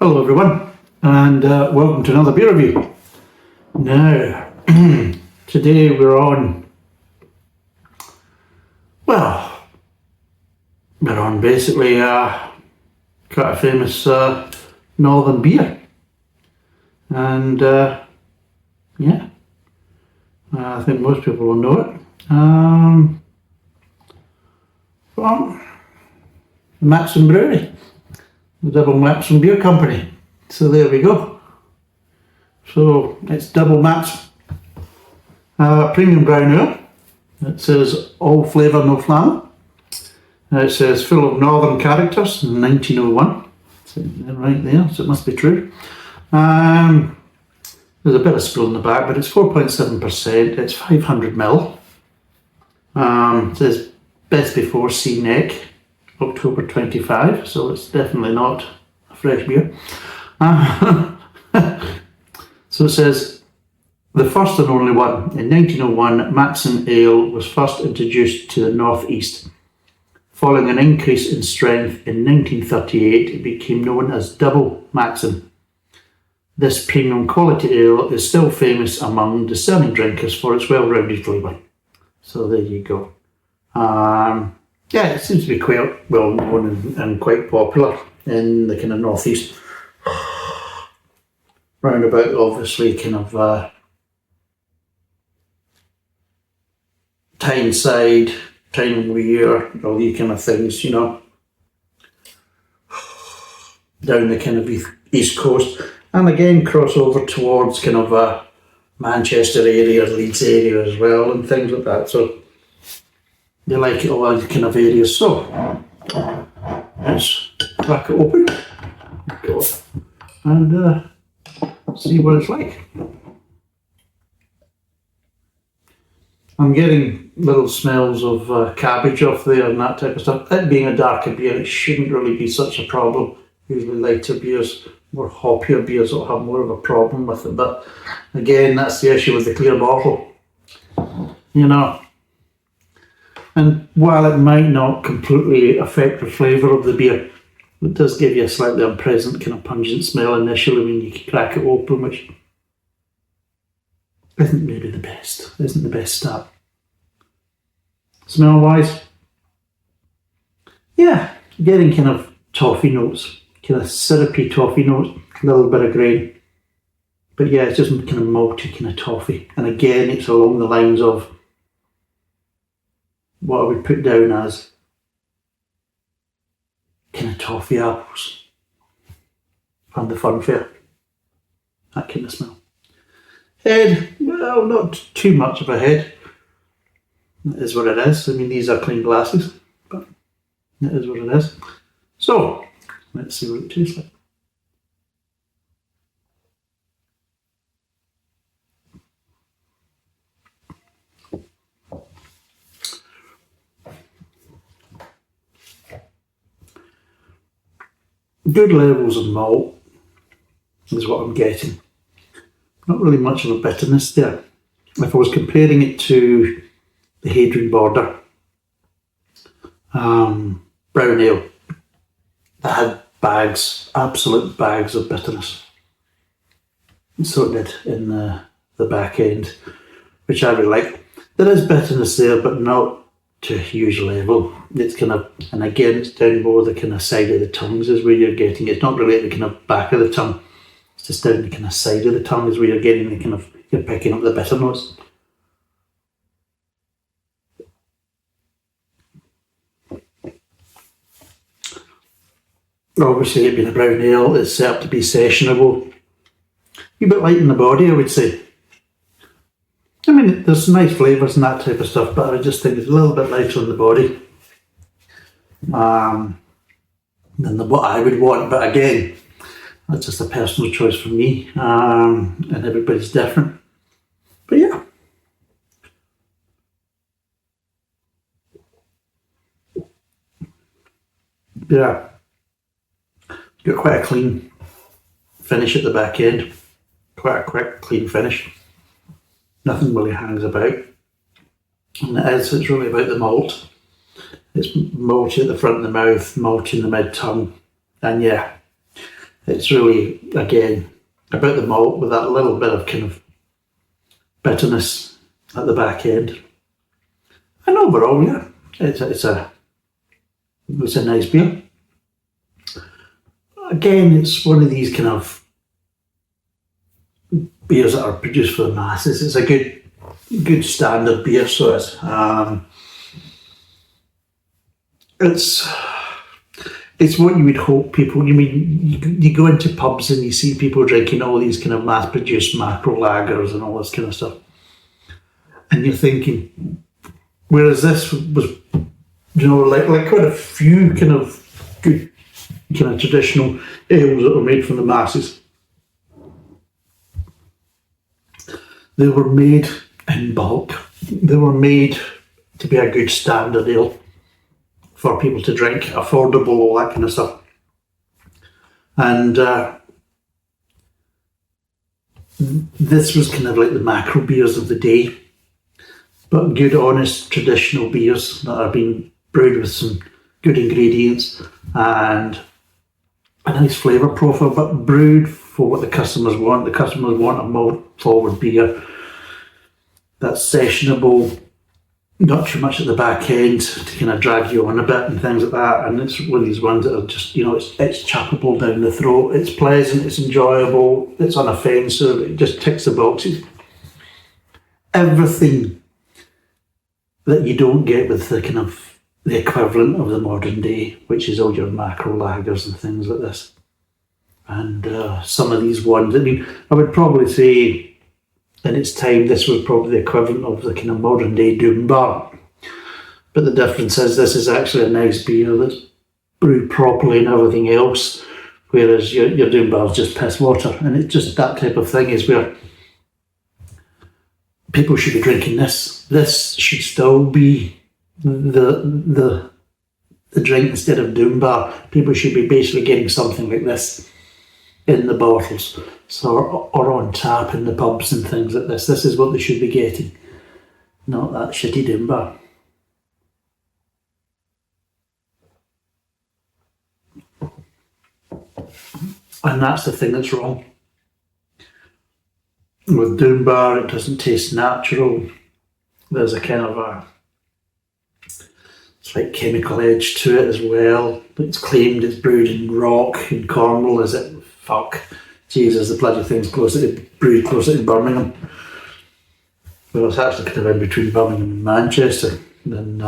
Hello everyone, and welcome to another beer review. Now, today we're on, basically quite a famous northern beer. And I think most people will know it. From Maxim Brewery, the Double Maxim Beer Company. So there we go. So it's Double Maxim Premium Brown Ale. It says all flavour, no flannel. It says full of northern characters, 1901. So right there, so it must be true. There's a bit of spill in the back, but it's 4.7%. It's 500ml. It says best before sea neck, October 25. So it's definitely not a fresh beer. So it says, the first and only one. In 1901, Maxim Ale was first introduced to the northeast. Following an increase in strength in 1938, it became known as Double Maxim. This premium quality ale is still famous among discerning drinkers for its well-rounded flavour. So there you go. It seems to be quite well known and quite popular in the kind of northeast. Roundabout, obviously, kind of Tyneside, Tyne-Wear, all these kind of things, you know, down the kind of east coast, and again cross over towards kind of Manchester area, Leeds area as well, and things like that. So they like it all those kind of areas. So let's crack it open and see what it's like. I'm getting little smells of cabbage off there and that type of stuff. It being a darker beer, it shouldn't really be such a problem. Usually lighter beers, more hoppier beers will have more of a problem with it. But again, that's the issue with the clear bottle, you know. And while it might not completely affect the flavour of the beer, it does give you a slightly unpleasant kind of pungent smell initially when you crack it open, which isn't maybe the best. Isn't the best start. Smell wise, yeah, getting kind of toffee notes, kind of syrupy toffee notes, a little bit of grain. But yeah, it's just kind of malty kind of toffee. And again, it's along the lines of what I would put down as kind of toffee apples from the fun fair. That kind of smell. Head, well, not too much of a head. It is what it is. I mean, these are clean glasses, but it is what it is. So, let's see what it tastes like. Good levels of malt is what I'm getting. Not really much of a bitterness there. If I was comparing it to the Hadrian Border brown ale, that had bags, absolute bags of bitterness. And so it did in the back end, which I really like. There is bitterness there, but not to a huge level. It's kind of, and again, it's down more the kind of side of the tongues is where you're getting. It's not really at the kind of back of the tongue. It's just down the kind of side of the tongue is where you're getting the kind of, you're picking up the bitter notes. Obviously, it being a brown ale, it's set up to be sessionable. A bit light in the body, I would say. I mean, there's nice flavours and that type of stuff, but I just think it's a little bit lighter on the body than what I would want. But again, that's just a personal choice for me, and everybody's different. But yeah. Yeah. Got quite a clean finish at the back end. Quite a quick, clean finish. Nothing really hangs about. And it's really about the malt. It's malty at the front of the mouth, malty in the mid-tongue. And yeah, It's really, again, about the malt with that little bit of kind of bitterness at the back end. And overall, yeah, it's a nice beer. Again, it's one of these kind of beers that are produced for the masses. It's a good standard beer, so it's what you would hope people. You go into pubs and you see people drinking all these kind of mass-produced macro lagers and all this kind of stuff, and you're thinking, whereas this was, like quite a few kind of good kind of traditional ales that were made from the masses. They were made in bulk. They were made to be a good standard ale for people to drink, affordable, all that kind of stuff. And this was kind of like the macro beers of the day, but good, honest, traditional beers that are being brewed with some good ingredients and a nice flavour profile, but brewed for what the customers want. The customers want a malt-forward beer that's sessionable, not too much at the back end to kind of drag you on a bit and things like that. And it's one of these ones that are just, it's chuckable down the throat. It's pleasant, it's enjoyable, it's unoffensive, it just ticks the boxes. Everything that you don't get with the kind of the equivalent of the modern day, which is all your macro lagers and things like this. And some of these ones, I would probably say in its time, this was probably the equivalent of the kind of modern day Doom Bar. But the difference is this is actually a nice beer that's brewed properly and everything else, whereas your Doom Bar is just piss water. And it's just that type of thing is where people should be drinking this. This should still be the drink instead of Doom Bar. People should be basically getting something like this in the bottles, or on tap in the pubs and things like this. This is what they should be getting, not that shitty Doom Bar. And that's the thing that's wrong. With Doom Bar, it doesn't taste natural. There's a kind of it's like chemical edge to it as well. It's claimed it's brewed in Rock in Cornwall. Is it? Fuck. Jesus, the bloody thing's brewed closer to Birmingham. Well, it's actually kind of in between Birmingham and Manchester than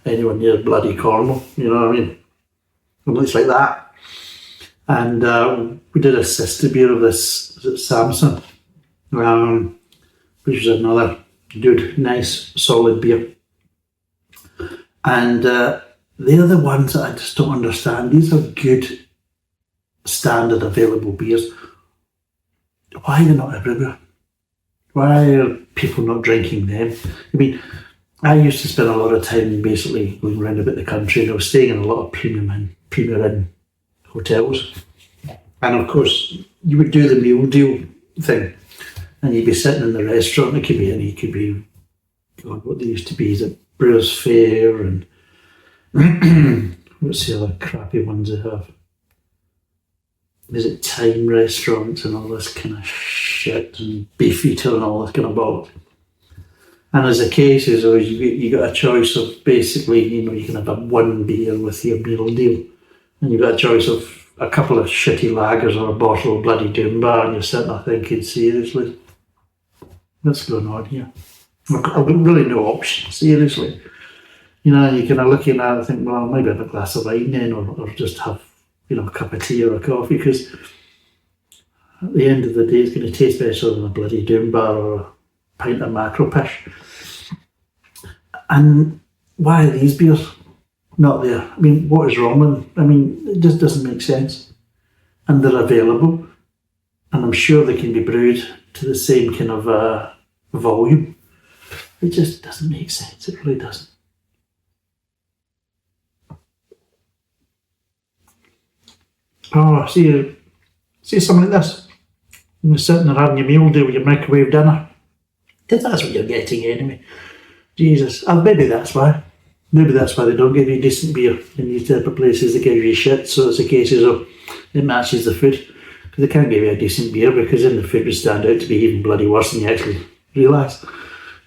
anywhere near bloody Cornwall. You know what I mean? It looks like that. And we did a sister beer of this, is it Samson? Which is another good, nice, solid beer. And they're the ones that I just don't understand. These are good, standard available beers. Why are they not everywhere? Why are people not drinking them? I used to spend a lot of time basically going around about the country, and I was staying in a lot of Premier Inn hotels. And of course, you would do the meal deal thing, and you'd be sitting in the restaurant. It could be, God, what they used to be, is it Brewers Fayre and what's the other crappy ones they have? Is it Time restaurants and all this kind of shit, and Beefeater and all this kind of bollocks? And as the case is, you got a choice of basically, you can have a one beer with your meal deal, and you've got a choice of a couple of shitty lagers or a bottle of bloody Doom Bar, and you're sitting there thinking, seriously, what's going on here? I've got really no option, seriously. You kind of looking at it and think, well, maybe have a glass of wine then, or just have, a cup of tea or a coffee, because at the end of the day, it's going to taste better than a bloody Doom Bar or a pint of macro pish. And why are these beers not there? What is wrong with them? It just doesn't make sense. And they're available, and I'm sure they can be brewed to the same kind of volume. It just doesn't make sense. It really doesn't. Oh, see something like this. You're sitting there having your meal deal with your microwave dinner. If that's what you're getting anyway. Jesus. Maybe that's why. Maybe that's why they don't give you decent beer in these type of places. They give you shit, so it's a case of it matches the food. Because they can't give you a decent beer because then the food would stand out to be even bloody worse than you actually realise.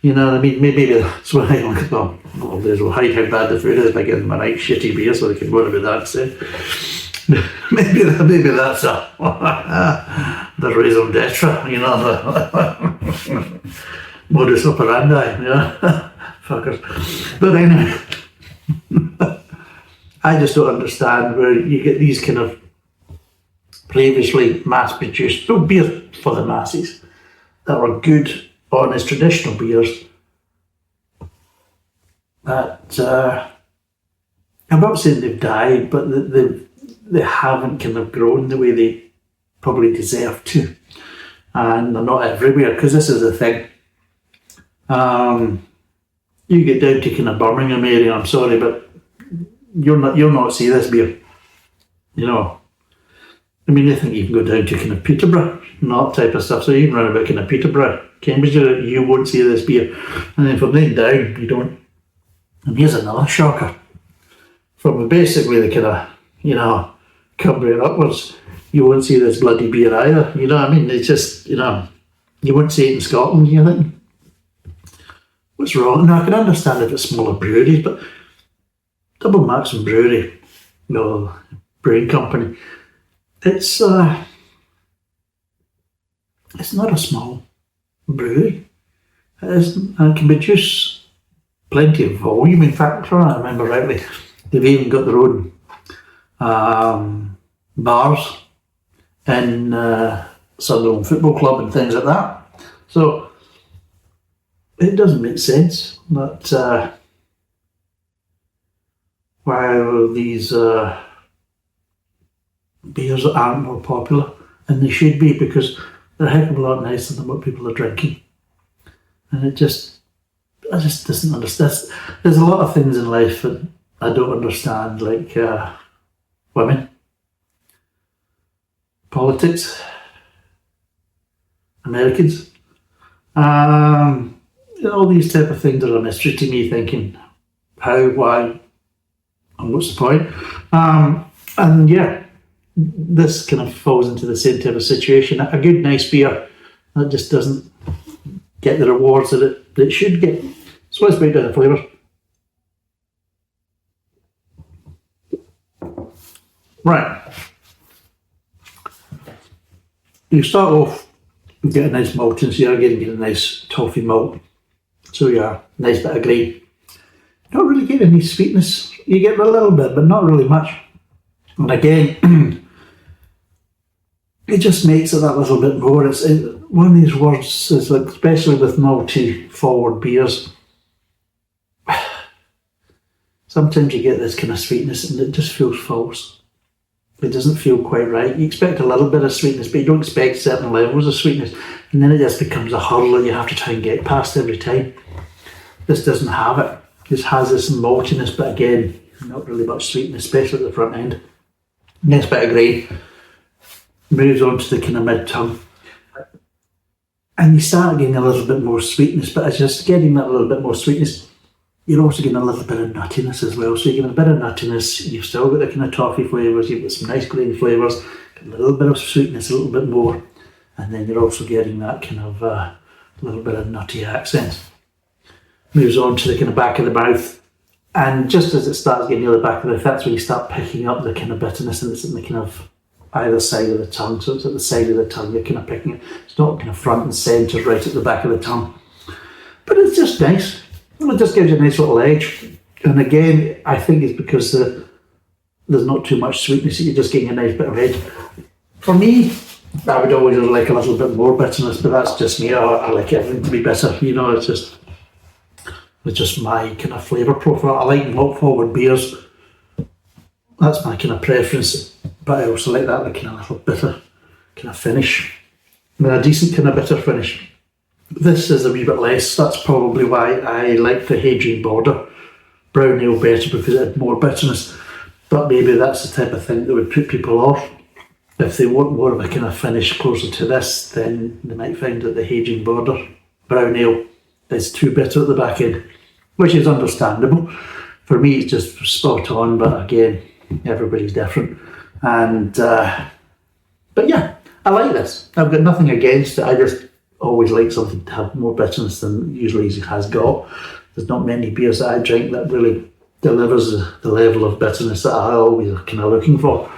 You know what I mean? Maybe that's why I look at them. Well, they'll hide how bad the food is by giving them a nice shitty beer so they can worry about that instead. maybe that's the raison d'etre, you know, the modus operandi, you know, fuckers. But anyway, I just don't understand where you get these kind of previously mass-produced beer for the masses that were good, honest, traditional beers that I'm not saying they've died, but they haven't kind of grown the way they probably deserve to, and they're not everywhere. Because this is the thing, you get down to kind of Birmingham area. I'm sorry, but you'll not see this beer. You know, I mean, I think you can go down to kind of Peterborough and that type of stuff. So even around about kind of Peterborough, Cambridgeshire, you won't see this beer, and then from then down, you don't. And here's another shocker. From basically the kind of, you know, Cumbria upwards, you won't see this bloody beer either. You know what I mean? It's just, you know, you won't see it in Scotland, you think. What's wrong? Now, I can understand if it's smaller breweries, but Double Maxim Brewery, you know, brewing company, it's not a small brewery. It isn't, and it can produce plenty of volume. In fact, if I remember rightly, they've even got their own bars in Sunderland Football Club and things like that. So it doesn't make sense that while these beers aren't more popular, and they should be, because they're a heck of a lot nicer than what people are drinking. And I just doesn't understand. There's a lot of things in life that I don't understand, like women, politics, Americans, all these type of things are a mystery to me, thinking how, why, and what's the point? And yeah, this kind of falls into the same type of situation. A good, nice beer that just doesn't get the rewards that it should get. So let's break down the flavours. Right. You start off, you get a nice malting, so you're getting a nice toffee malt. So yeah, nice bit of grain. You don't really get any sweetness. You get a little bit, but not really much. And again, it just makes it that little bit more. It's one of these words is like, especially with malty forward beers, sometimes you get this kind of sweetness and it just feels false. It doesn't feel quite right. You expect a little bit of sweetness, but you don't expect certain levels of sweetness, and then it just becomes a hurdle that you have to try and get past every time. This doesn't have it. This has this maltiness, but again, not really much sweetness, especially at the front end. Next bit of grain moves on to the kind of mid-tongue, and you start getting a little bit more sweetness, but it's just getting that little bit more sweetness. You're also getting a little bit of nuttiness as well. So you're getting a bit of nuttiness, you've still got the kind of toffee flavours, you've got some nice grain flavours, a little bit of sweetness, a little bit more, and then you're also getting that kind of little bit of nutty accent. Moves on to the kind of back of the mouth, and just as it starts getting near the back of the mouth, that's when you start picking up the kind of bitterness, and it's in the kind of either side of the tongue. So it's at the side of the tongue, you're kind of picking it. It's not kind of front and centre right at the back of the tongue. But it's just nice. It just gives you a nice little edge. And again, I think it's because there's not too much sweetness, you're just getting a nice bit of edge. For me, I would always like a little bit more bitterness, but that's just me. I like everything to be bitter, you know, it's just my kind of flavour profile. I like malt forward beers. That's my kind of preference, but I also like that like kind of little bitter kind of finish. I mean, a decent kind of bitter finish. This is a wee bit less. That's probably why I like the Hadrian Border brown ale better, because it had more bitterness. But maybe that's the type of thing that would put people off. If they want more of a kind of finish closer to this, then they might find that the Hadrian Border brown ale is too bitter at the back end, which is understandable. For me, it's just spot on, but again, everybody's different. And but yeah, I like this. I've got nothing against it. I just always like something to have more bitterness than usually it has got. There's not many beers that I drink that really delivers the level of bitterness that I always kind of looking for.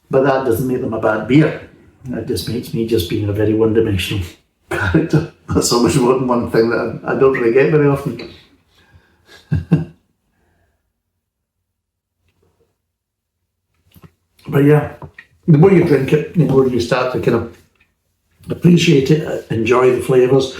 But that doesn't make them a bad beer. It just makes me just being a very one-dimensional character. That's always one thing that I don't really get very often. But yeah, the more you drink it, the more you start to kind of appreciate it, enjoy the flavours,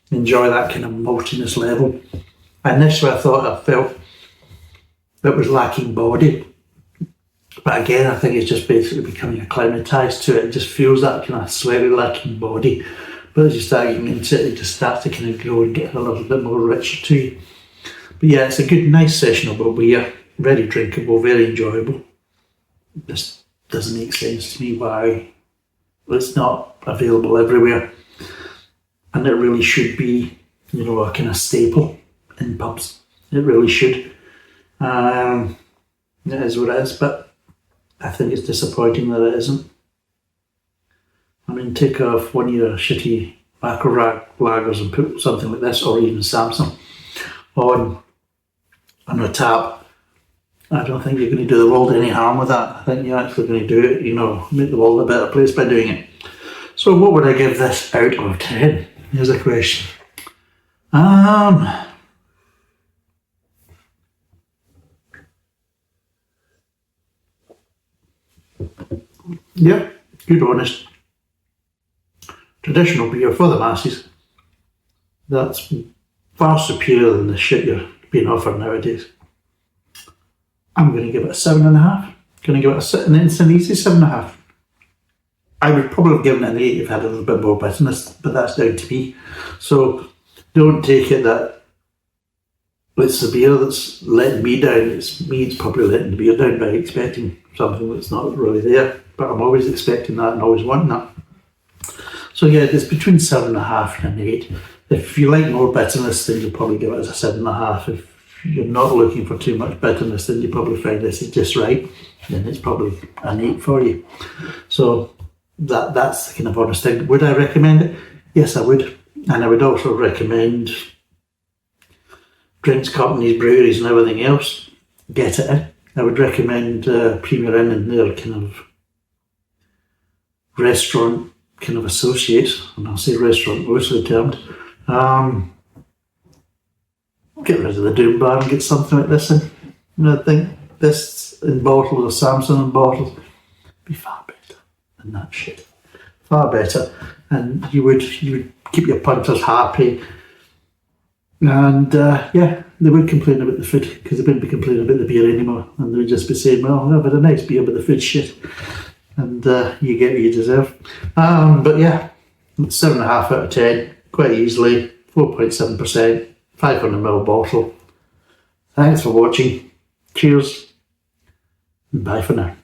enjoy that kind of maltiness level. Initially I thought I felt it was lacking body. But again, I think it's just basically becoming acclimatised to it. It just feels that kind of slightly lacking body. But as you start getting into it, it just starts to kind of grow and get a little bit more richer to you. But yeah, it's a good, nice sessionable beer. Very drinkable, very enjoyable. This doesn't make sense to me why it's not available everywhere. And it really should be, a kind of staple in pubs. It really should. It is what it is, but I think it's disappointing that it isn't. I mean, take off one of your shitty macro lagers and put something like this, or even Samsung, on a tap. I don't think you're going to do the world any harm with that. I think you're actually going to do it, make the world a better place by doing it. So what would I give this out of 10? Here's a question. Yeah, good honest traditional beer for the masses. That's far superior than the shit you're being offered nowadays. I'm going to give it a 7.5. Going to give it an easy 7.5. I would probably have given it an 8 if it had a little bit more bitterness, but that's down to me. So don't take it that it's the beer that's letting me down. It's me that's probably letting the beer down by expecting something that's not really there. But I'm always expecting that and always wanting that. So yeah, it's between 7.5 and an 8. If you like more bitterness, then you'll probably give it as a 7.5. If you're not looking for too much bitterness, then you probably find this is just right. Then it's probably an 8 for you. So that's the kind of honest thing. Would I recommend it? Yes, I would. And I would also recommend drinks companies, breweries and everything else, get it in. I would recommend Premier Inn and their kind of restaurant kind of associates, and I'll say restaurant loosely termed, get rid of the Doom Bar and get something like this in. I think this in bottles or Samsung in bottles be far better than that shit. Far better. And you would keep your punters happy. And they would complain about the food, because they wouldn't be complaining about the beer anymore, and they would just be saying, well, I've had a nice beer but the food's shit. And you get what you deserve. But yeah, 7.5 out of 10, quite easily, 4.7%, 500ml bottle. Thanks for watching. Cheers, and bye for now.